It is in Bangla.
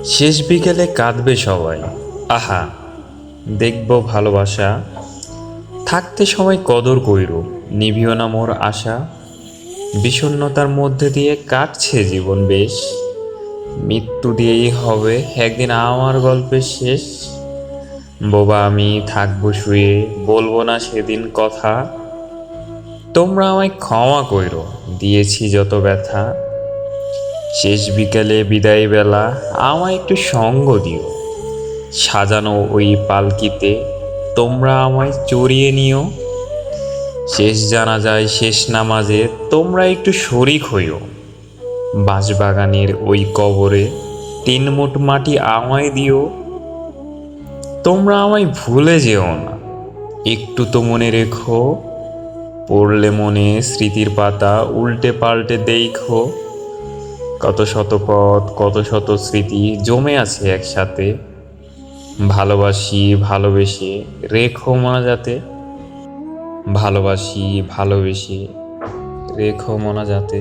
শেষ বিকেলে কাঁদবে সবাই, আহা দেখব ভালোবাসা থাকতে সময় কদর কইর, নিভিও না মোর আশা। বিষণ্ণতার মধ্যে দিয়ে কাটছে জীবন বেশ, মৃত্যু দিয়েই হবে একদিন আমার গল্পের শেষ। বোবা আমি থাকবো শুয়ে, বলবো না সেদিন কথা। তোমরা আমায় ক্ষমা কইরো, দিয়েছি যত ব্যথা। শেষ বিকেলে বিদায় বেলা আমায় একটু সঙ্গ দিও, সাজানো ওই পালকিতে তোমরা আমায় চড়িয়ে নিও। শেষ জানাজায় শেষ নামাজে তোমরা একটু শরিক হইও, বাঁশবাগানের ওই কবরে 3 মুঠ মাটি আমায় দিও। তোমরা আমায় ভুলে যেও না, একটু তো মনে রেখো, পড়লে মনে স্মৃতির পাতা উল্টে পাল্টে দেখো। কত শত পথ কত শত স্মৃতি জমে আছে একসাথে, ভালোবাসি ভালোবেসে রেখো মোনাজাতে। ভালোবাসি ভালোবেসে রেখো মোনাজাতে।